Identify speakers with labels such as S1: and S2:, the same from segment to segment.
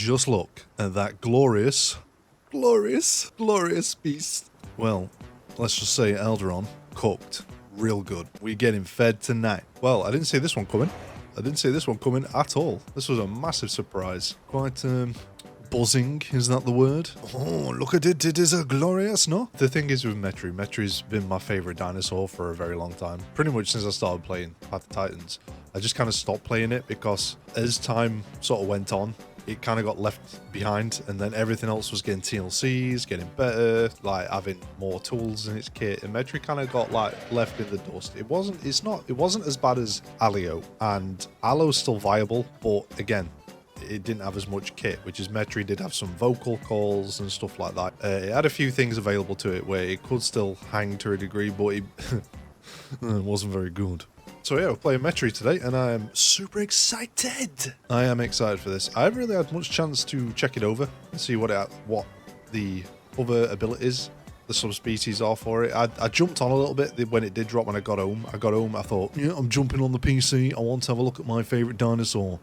S1: Just look at that glorious, glorious beast. Well, let's just say Alderaan cooked real good. We're getting fed tonight. Well, I didn't see this one coming. I didn't see this one coming at all. This was a massive surprise. Quite buzzing, is that the word? Oh, look at it. It is a glorious, no? The thing is with Metri, Metri's been my favorite dinosaur for a very long time. Pretty much since I started playing Path of Titans. I just kind of stopped playing it because as time sort of went on, it kind of got left behind, and then everything else was getting TLCs, getting better, like having more tools in its kit, and Metri kind of got like left in the dust. It wasn't as bad as Alio, and Alo's still viable, but again, it didn't have as much kit, which is Metri did have some vocal calls and stuff like that. It had a few things available to it where it could still hang to a degree, but it wasn't very good. So yeah, we're playing Metri today, and I am super excited. I am excited for this. I haven't really had much chance to check it over and see what the other abilities, the subspecies are for it. I jumped on a little bit when it did drop when I got home. I thought, yeah, I'm jumping on the PC. I want to have a look at my favorite dinosaur.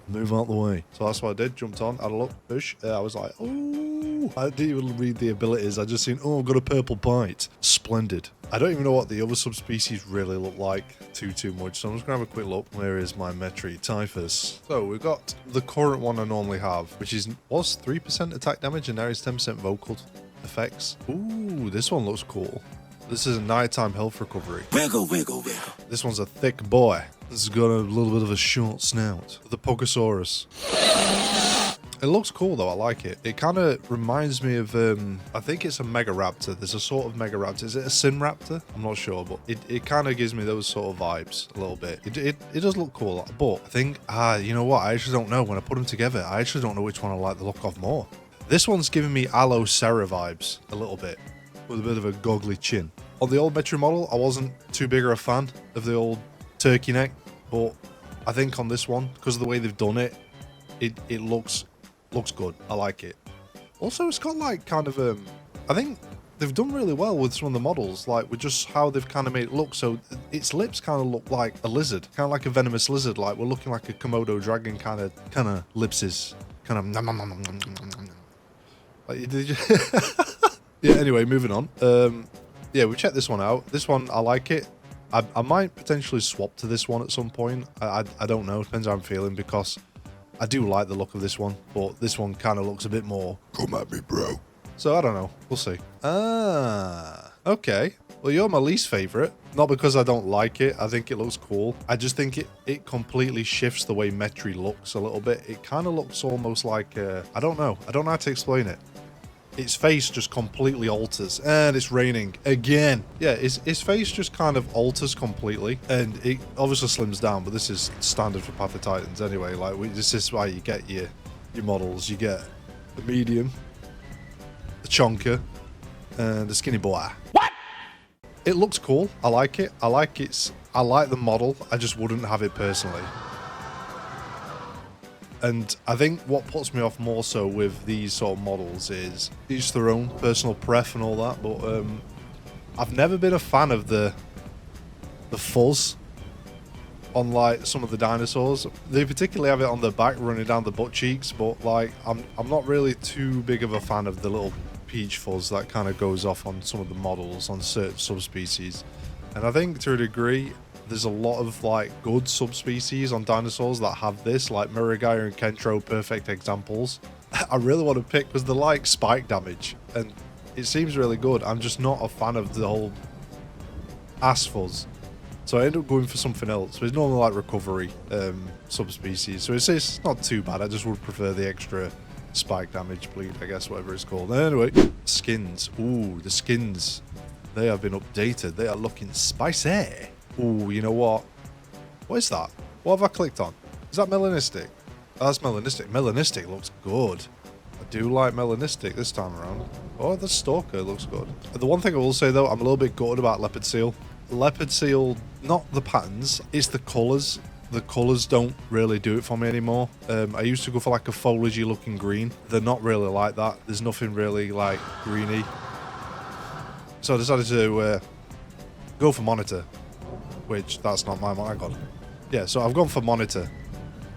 S1: Move out the way. So that's what I did. Jumped on, had a look, push. I was like, oh, I didn't even read the abilities. I just seen, oh, I've got a purple bite. Splendid. I don't even know what the other subspecies really look like too much. So I'm just gonna have a quick look. Where is my Metri? Typhus. So we've got the current one I normally have, which was 3% attack damage, and now it's 10% vocal effects. Ooh, this one looks cool. This is a nighttime health recovery.
S2: Wiggle, wiggle, wiggle.
S1: This one's a thick boy. This has got a little bit of a short snout. The Pogosaurus. It looks cool though, I like it. It kind of reminds me of, I think it's a Megaraptor. There's a sort of Megaraptor. Is it a Sinraptor? I'm not sure, but it kind of gives me those sort of vibes a little bit. It does look cool, but I think, you know what? I actually don't know. When I put them together, I actually don't know which one I like the look of more. This one's giving me Alocera vibes a little bit, with a bit of a goggly chin. On the old Metri model, I wasn't too big of a fan of the old turkey neck, but I think on this one, because of the way they've done it, it looks good. I like it. Also, it's got like kind of I think they've done really well with some of the models, like with just how they've kind of made it look. So its lips kind of look like a lizard, kind of like a venomous lizard. Like we're looking like a Komodo dragon kind of lipses, kind of nom, nom, nom, nom, nom, nom, nom. Like, did you? Yeah, anyway, moving on. Yeah, we checked this one out. This one, I like it. I might potentially swap to this one at some point. I don't know. Depends how I'm feeling, because I do like the look of this one, but this one kind of looks a bit more, come at me, bro. So, I don't know. We'll see. Okay. Well, you're my least favorite. Not because I don't like it. I think it looks cool. I just think it completely shifts the way Metri looks a little bit. It kind of looks almost like, I don't know. I don't know how to explain it. Its face just completely alters, and it's raining again. Yeah, his face just kind of alters completely, and it obviously slims down, but this is standard for Path of Titans anyway. Like, this is why you get your models. You get the medium, the chonker, and the skinny boy. What? It looks cool. I like it. I like the model. I just wouldn't have it personally. And I think what puts me off more so with these sort of models is each their own personal pref and all that, but I've never been a fan of the fuzz on like some of the dinosaurs. They particularly have it on the back running down the butt cheeks, but like I'm not really too big of a fan of the little peach fuzz that kind of goes off on some of the models on certain subspecies. And I think to a degree there's a lot of like good subspecies on dinosaurs that have this, like Miragaia and Kentro, perfect examples. I really want to pick because they like spike damage and it seems really good. I'm just not a fan of the whole ass fuzz, so I end up going for something else. It's normally like recovery subspecies, so it's not too bad. I just would prefer the extra spike damage, bleed, I guess, whatever it's called. Anyway, skins. Ooh, the skins, they have been updated. They are looking spicy. Ooh, you know what? What is that? What have I clicked on? Is that Melanistic? Oh, that's Melanistic. Melanistic looks good. I do like Melanistic this time around. Oh, the Stalker looks good. The one thing I will say though, I'm a little bit gutted about Leopard Seal. Leopard Seal, not the patterns, it's the colours. The colours don't really do it for me anymore. I used to go for like a foliagey looking green. They're not really like that. There's nothing really like greeny. So I decided to go for Monitor. Which, that's not my God. Yeah, so I've gone for Monitor.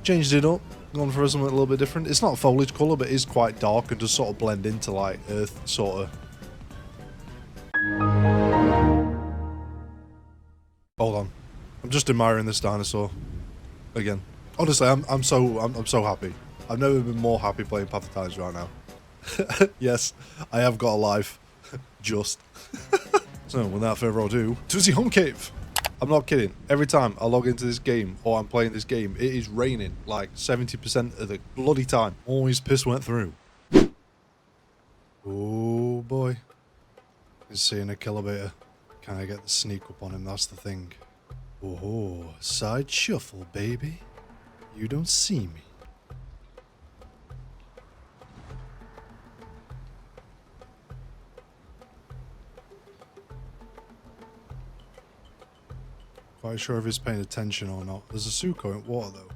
S1: Changed it up. Gone for something a little bit different. It's not a foliage colour, but it is quite dark and does sort of blend into like earth, sort of. Hold on. I'm just admiring this dinosaur. Again. Honestly, I'm so happy. I've never been more happy playing Path of Titans right now. Yes, I have got a life. Just. So, without further ado, to the home cave. I'm not kidding. Every time I log into this game or I'm playing this game, it is raining like 70% of the bloody time. Always piss went through. Oh boy. He's seeing a kilometer. Can I get the sneak up on him? That's the thing. Oh, side shuffle, baby. You don't see me. Quite sure if he's paying attention or not. There's a Suko in water though.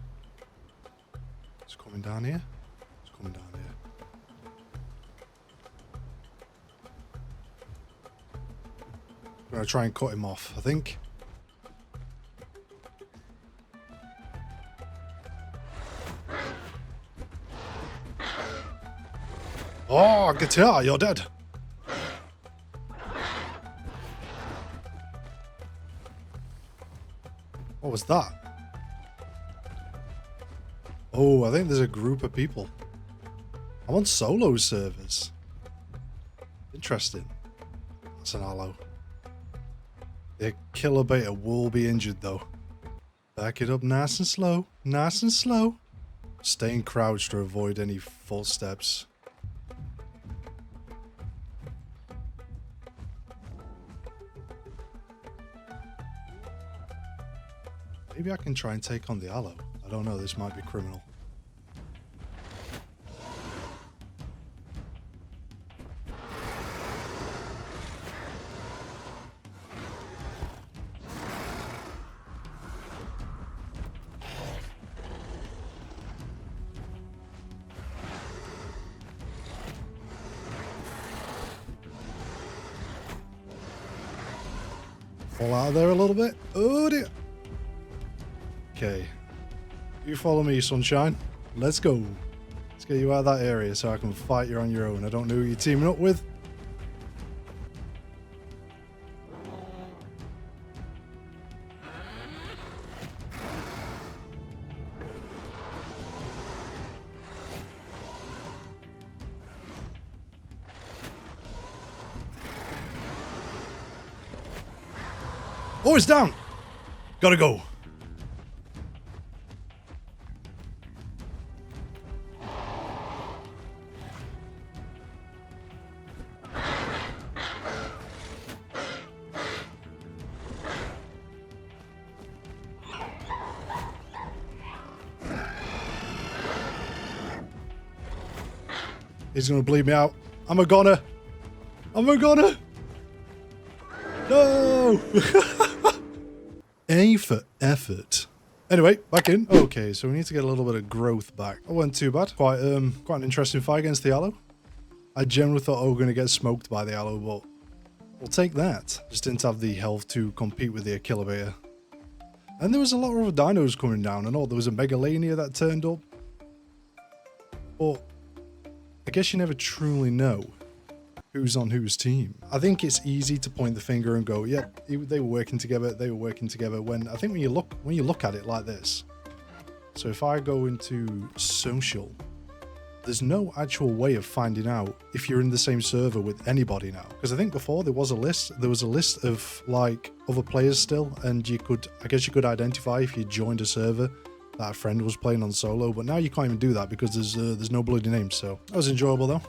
S1: It's coming down here. It's coming down here. I'm gonna try and cut him off, I think. Oh, guitar, you're dead. What was that? Oh, I think there's a group of people. I'm on solo servers. Interesting. That's an aloe. The killer beta will be injured though. Back it up nice and slow. Nice and slow. Staying crouched to avoid any footsteps. Maybe I can try and take on the aloe. I don't know, this might be criminal. Fall out of there a little bit. Oh dear. Okay. You follow me, sunshine. Let's go. Let's get you out of that area so I can fight you on your own. I don't know who you're teaming up with. Oh, it's down. Gotta go. He's gonna bleed me out. I'm a goner. I'm a goner. No. A for effort. Anyway, back in. Okay, so we need to get a little bit of growth back. That wasn't too bad. Quite an interesting fight against the aloe. I generally thought I was going to get smoked by the aloe, but we'll take that. Just didn't have the health to compete with the Achillebeta. And there was a lot of other dinos coming down. I know there was a Megalania that turned up. But I guess you never truly know who's on whose team. I think it's easy to point the finger and go, yep, they were working together, when I think when you look at it like this. So if I go into social, there's no actual way of finding out if you're in the same server with anybody now. Because I think before there was a list of like other players still, and I guess you could identify if you joined a server that a friend was playing on solo, but now you can't even do that because there's no bloody names. So that was enjoyable though.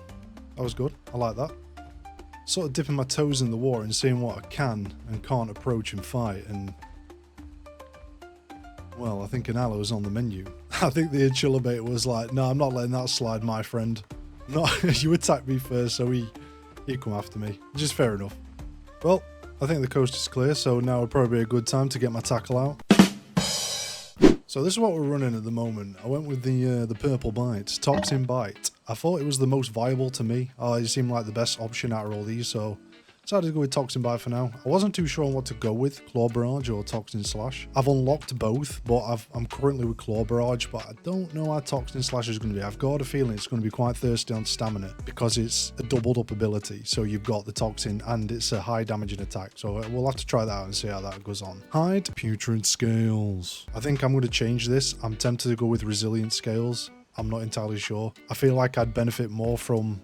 S1: That was good. I like that. Sort of dipping my toes in the water and seeing what I can and can't approach and fight, and well, I think an aloe is on the menu. I think the Achillebeta was like, no, I'm not letting that slide, my friend. No, you attacked me first, so he come after me, which is fair enough. Well, I think the coast is clear, so now would probably be a good time to get my tackle out. So this is what we're running at the moment. I went with the purple bite, toxin bite. I thought it was the most viable to me. It seemed like the best option out of all these, so Decided to go with Toxin Bite for now. I wasn't too sure on what to go with, Claw Barrage or Toxin Slash. I've unlocked both, but I'm currently with Claw Barrage, but I don't know how Toxin Slash is going to be. I've got a feeling it's going to be quite thirsty on stamina because it's a doubled up ability. So you've got the Toxin and it's a high damaging attack. So we'll have to try that out and see how that goes on. Hide Putrid Scales. I think I'm going to change this. I'm tempted to go with Resilient Scales. I'm not entirely sure. I feel like I'd benefit more from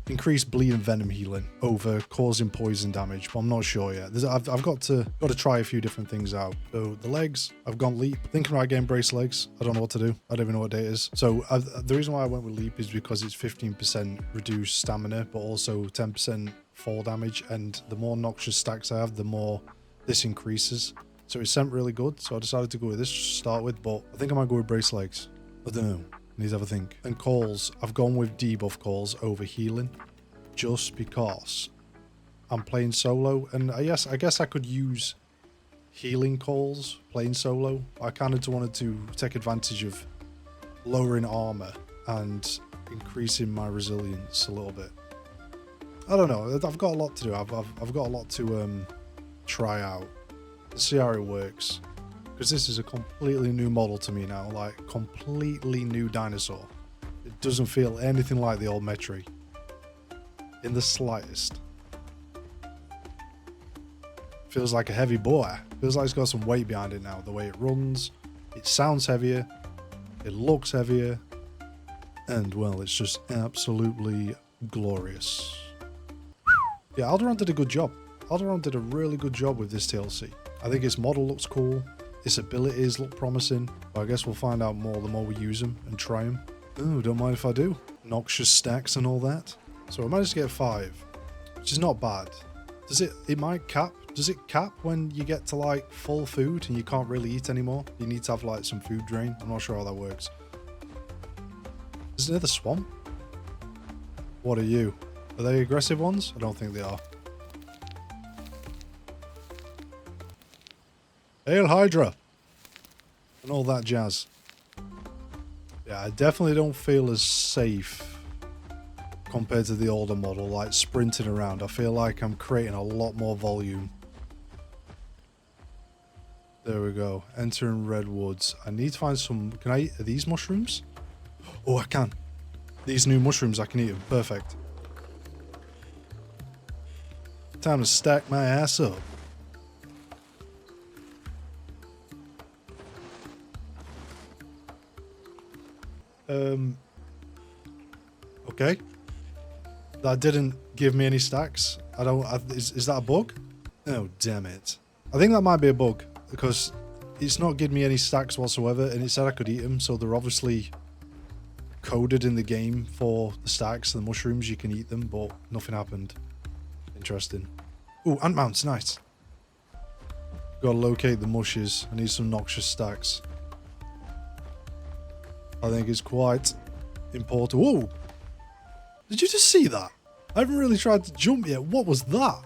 S1: increased bleed and venom healing over causing poison damage, but I'm not sure yet. I've got to try a few different things out. So the legs, I've gone Leap. Thinking about getting Brace Legs. I don't know what to do. I don't even know what day it is. So the reason why I went with Leap is because it's 15% reduced stamina, but also 10% fall damage. And the more Noxious stacks I have, the more this increases. So it sent really good. So I decided to go with this to start with, but I think I might go with Brace Legs. I don't know. Need to have a think. And calls, I've gone with debuff calls over healing, just because I'm playing solo. And I guess I could use healing calls playing solo. I kind of wanted to take advantage of lowering armor and increasing my resilience a little bit. I don't know. I've got a lot to do. I've got a lot to try out and see how it works. Because this is a completely new model to me now, like completely new dinosaur. It doesn't feel anything like the old Metri. In the slightest. Feels like a heavy boy. Feels like it's got some weight behind it now. The way it runs, it sounds heavier, it looks heavier, and well, it's just absolutely glorious. Yeah, Alderaan did a good job. Alderaan did a really good job with this TLC. I think its model looks cool. Its abilities look promising, but I guess we'll find out more the more we use them and try them. Ooh, don't mind if I do. Noxious stacks and all that. So I managed to get 5, which is not bad. Does it might cap? Does it cap when you get to like full food and you can't really eat anymore? You need to have like some food drain. I'm not sure how that works. Is it near the swamp? What are you? Are they aggressive ones? I don't think they are. Hail Hydra! And all that jazz. Yeah, I definitely don't feel as safe compared to the older model, like sprinting around. I feel like I'm creating a lot more volume. There we go. Entering Redwoods. I need to find some... Can I eat these mushrooms? Oh, I can. These new mushrooms, I can eat them. Perfect. Time to stack my ass up. Okay. That didn't give me any stacks. Is that a bug? Oh, damn it. I think that might be a bug because it's not giving me any stacks whatsoever and it said I could eat them, so they're obviously coded in the game for the stacks, the mushrooms, you can eat them, but nothing happened. Interesting. Ooh, ant mounts, nice. Gotta locate the mushes. I need some noxious stacks. I think it's quite important. Whoa! Did you just see that? I haven't really tried to jump yet. What was that?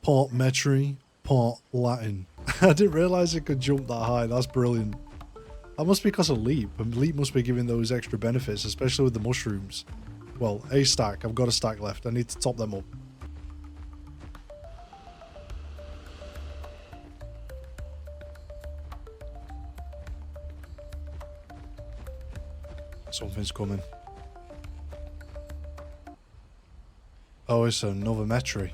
S1: Part Metri, part Latin. I didn't realise it could jump that high. That's brilliant. That must be because of Leap. And Leap must be giving those extra benefits, especially with the mushrooms. Well, a stack. I've got a stack left. I need to top them up. Something's coming. Oh, it's another Metri.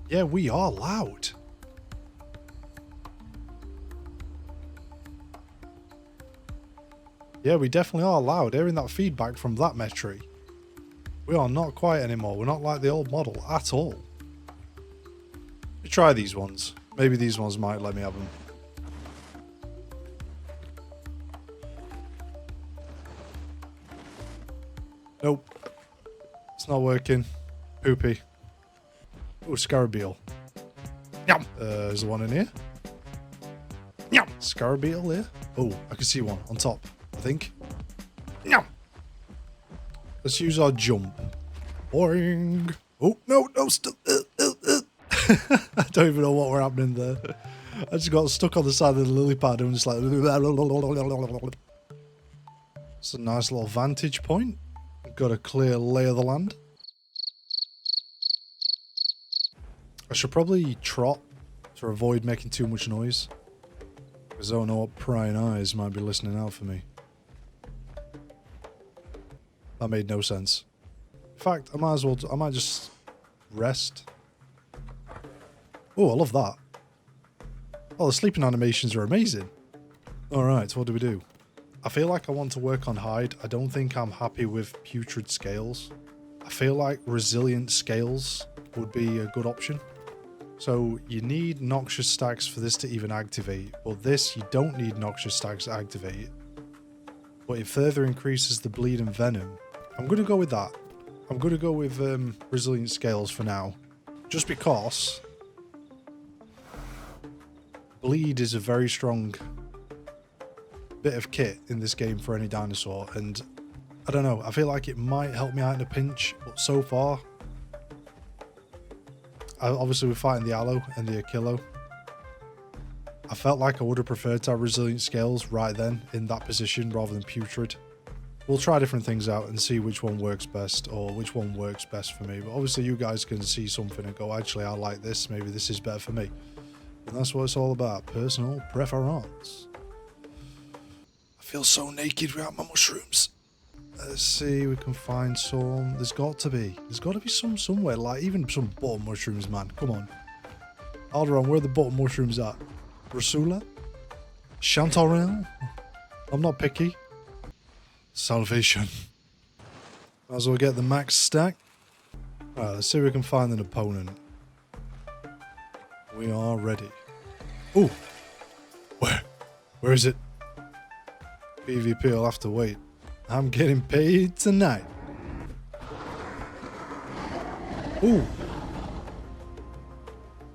S1: Yeah, we are loud. Yeah, we definitely are loud. Hearing that feedback from that Metri. We are not quiet anymore. We're not like the old model at all. Let me try these ones. Maybe these ones might let me have them. Nope. It's not working. Poopy. Oh, Scarabeetle. Yum. Is there one in here? Yum. Scarabeetle there? Oh, I can see one on top, I think. Yum. Let's use our jump. Boing. Oh, no, no, still. I don't even know what were happening there. I just got stuck on the side of the lily pad and just like... It's a nice little vantage point. Got a clear lay of the land. I should probably trot to avoid making too much noise. Because I don't know what prying eyes might be listening out for me. That made no sense. In fact, I might just rest. Oh, I love that. Oh, the sleeping animations are amazing. Alright, so what do we do? I feel like I want to work on hide. I don't think I'm happy with putrid scales. I feel like resilient scales would be a good option. So you need noxious stacks for this to even activate. But this, you don't need noxious stacks to activate. But it further increases the bleed and venom. I'm going to go with that. I'm going to go with resilient scales for now. Just because bleed is a very strong bit of kit in this game for any dinosaur, and I don't know, I feel like it might help me out in a pinch, but so far, obviously we're fighting the Allo and the Achillo. I felt like I would have preferred to have resilient scales right then in that position rather than putrid. We'll try different things out and see which one works best, or which one works best for me, but obviously you guys can see something and go, actually I like this, maybe this is better for me. And that's what it's all about, personal preference. I feel so naked without my mushrooms. Let's see, we can find some. There's got to be some somewhere, like even some button mushrooms, man. Come on. Alderaan, where are the button mushrooms at? Rasula? Chantarelle? I'm not picky. Salvation. Might as well get the max stack. Alright, let's see if we can find an opponent. We are ready. Ooh! Where is it? PvP will have to wait. I'm getting paid tonight. Ooh.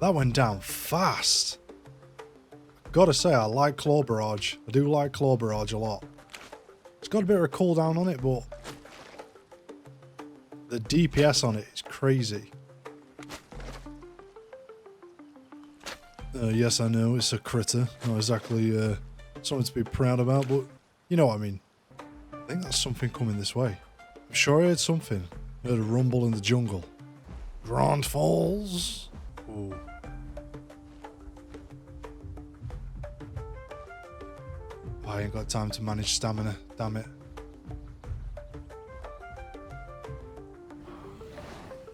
S1: That went down fast. Gotta say, I like Claw Barrage. I do like Claw Barrage a lot. It's got a bit of a cooldown on it, but the DPS on it is crazy. Yes, I know, it's a critter. Not exactly something to be proud about, but you know what I mean. I think that's something coming this way. I'm sure I heard something. I heard a rumble in the jungle. Grand Falls. Ooh. I ain't got time to manage stamina, damn it.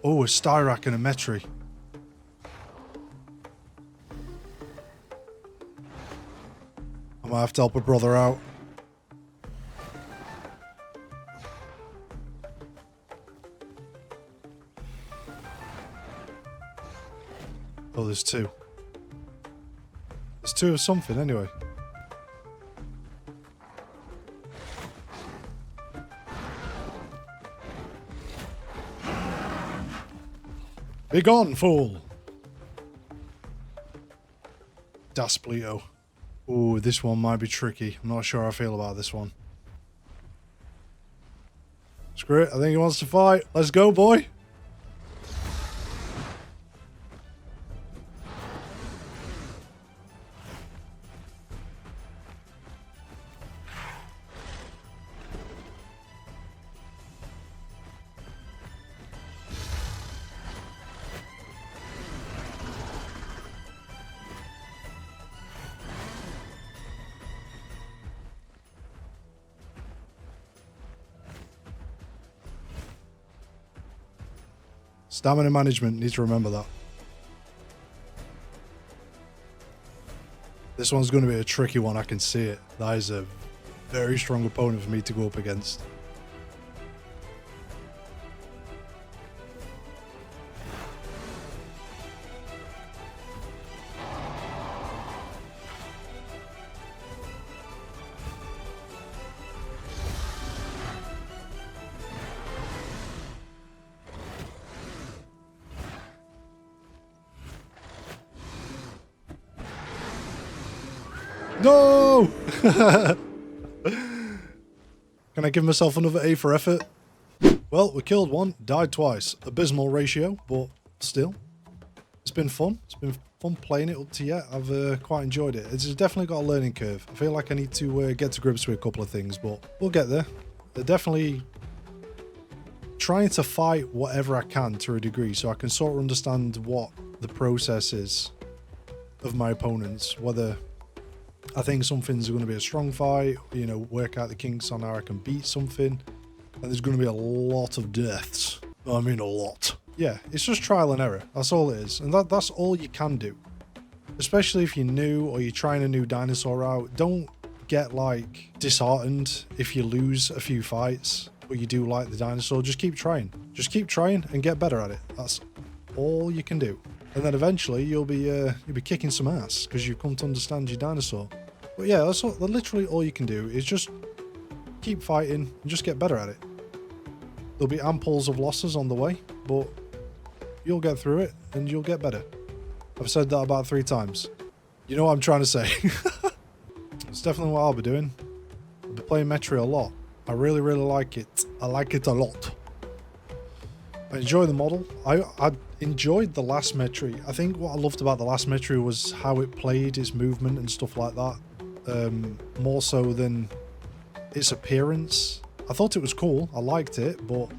S1: Oh, a Styrak and a Metri. I might have to help a brother out. Oh, there's two. There's two of something anyway. Be gone, fool! Dasplito. Ooh, this one might be tricky. I'm not sure how I feel about this one. Screw it, I think he wants to fight. Let's go, boy! Stamina management, need to remember that. This one's going to be a tricky one, I can see it. That is a very strong opponent for me to go up against. No! Can I give myself another A for effort? Well, we killed one, died twice. Abysmal ratio, but still. It's been fun. It's been fun playing it up to yet. I've quite enjoyed it. It's definitely got a learning curve. I feel like I need to get to grips with a couple of things, but we'll get there. They're definitely trying to fight whatever I can to a degree, so I can sort of understand what the process is of my opponents, whether I think something's going to be a strong fight, you know, work out the kinks on how I can beat something, and there's going to be a lot of deaths. I mean a lot. Yeah, it's just trial and error. That's all it is, and that's all you can do. Especially if you're new or you're trying a new dinosaur out, don't get like disheartened if you lose a few fights, but you do like the dinosaur. Just keep trying. Just keep trying and get better at it. That's all you can do. And then eventually you'll be kicking some ass because you've come to understand your dinosaur. But yeah, that's literally all you can do is just keep fighting and just get better at it. There'll be amples of losses on the way, but you'll get through it and you'll get better. I've said that about 3 times. You know what I'm trying to say. It's definitely what I'll be doing. I'll be playing Metri a lot. I really, really like it. I like it a lot. I enjoy the model. I enjoyed the last Metri. I think what I loved about the last Metri was how it played, its movement and stuff like that. More so than its appearance. I thought it was cool. I liked it, but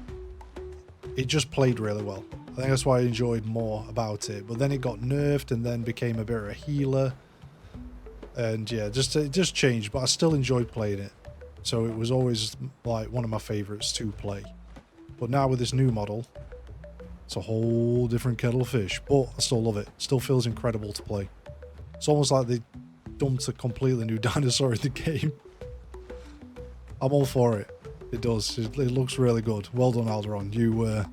S1: it just played really well. I think that's why I enjoyed more about it. But then it got nerfed and then became a bit of a healer. And yeah, it just changed, but I still enjoyed playing it. So it was always like one of my favorites to play. But now with this new model, it's a whole different kettle of fish. But I still love it. Still feels incredible to play. It's almost like they dumped a completely new dinosaur in the game. I'm all for it. It does. It looks really good. Well done, Alderon. You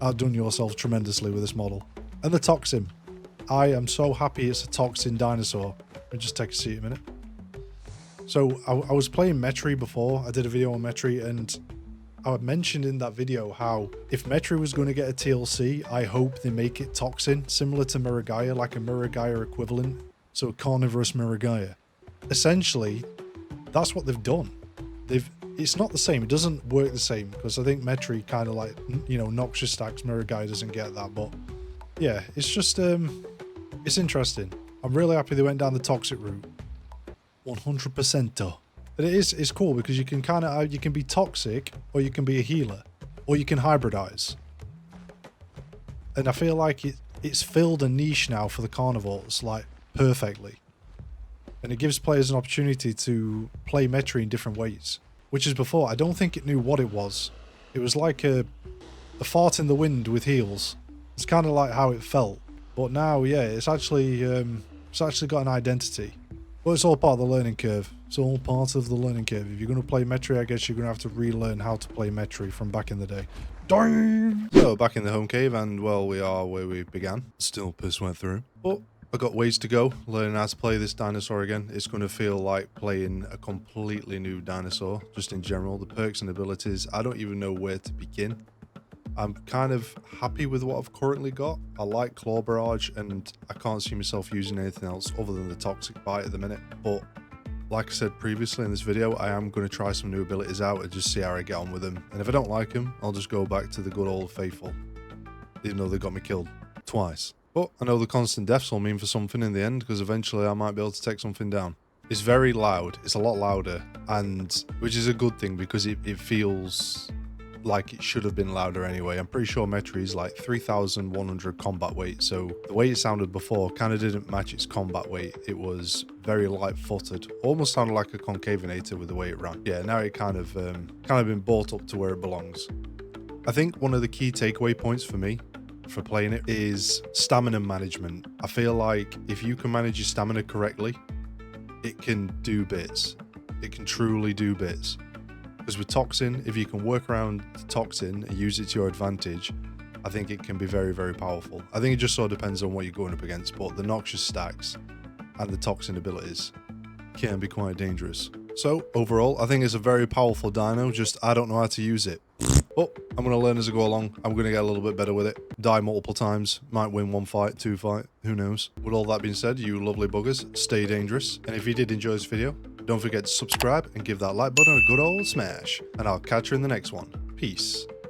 S1: outdone yourself tremendously with this model. And the Toxin. I am so happy it's a Toxin dinosaur. Let me just take a seat a minute. So I was playing Metri before. I did a video on Metri, and I had mentioned in that video how if Metri was going to get a TLC, I hope they make it Toxin, similar to Miragaia, like a Miragaia equivalent. So carnivorous Miragaia. Essentially, that's what they've done. It's not the same. It doesn't work the same because I think Metri kind of like, you know, Noxious stacks. Miragaia doesn't get that, but yeah, it's just it's interesting. I'm really happy they went down the toxic route. 100%. But it's cool because you can kind of you can be toxic or you can be a healer or you can hybridize. And I feel like it's filled a niche now for the carnivores like perfectly. And it gives players an opportunity to play Metri in different ways. Which is before, I don't think it knew what it was. It was like a fart in the wind with heels. It's kind of like how it felt. But now, yeah, it's actually got an identity. But it's all part of the learning curve. It's all part of the learning curve. If you're going to play Metri, I guess you're going to have to relearn how to play Metri from back in the day. Dang! So, back in the home cave, and well, we are where we began. Still piss went through. But I've got ways to go learning how to play this dinosaur again. It's going to feel like playing a completely new dinosaur, just in general. The perks and abilities, I don't even know where to begin. I'm kind of happy with what I've currently got. I like Claw Barrage, and I can't see myself using anything else other than the Toxic Bite at the minute. But like I said previously in this video, I am going to try some new abilities out and just see how I get on with them. And if I don't like them, I'll just go back to the good old faithful, even though they got me killed twice. But I know the constant deaths will mean for something in the end, because eventually I might be able to take something down. It's very loud. It's a lot louder, and which is a good thing because it feels like it should have been louder anyway. I'm pretty sure Metri is like 3,100 combat weight, so the way it sounded before kind of didn't match its combat weight. It was very light-footed, almost sounded like a Concavinator with the way it ran. Yeah, now it kind of been brought up to where it belongs. I think one of the key takeaway points for me for playing it is stamina management. I feel like if you can manage your stamina correctly, it can do bits. It can truly do bits. Because with Toxin, if you can work around the Toxin and use it to your advantage, I think it can be very, very powerful. I think it just sort of depends on what you're going up against, but the Noxious stacks and the Toxin abilities can be quite dangerous. So overall, I think it's a very powerful dino, just I don't know how to use it. But I'm going to learn as I go along. I'm going to get a little bit better with it. Die multiple times. Might win 1 fight, 2 fight. Who knows? With all that being said, you lovely buggers, stay dangerous. And if you did enjoy this video, don't forget to subscribe and give that like button a good old smash. And I'll catch you in the next one. Peace.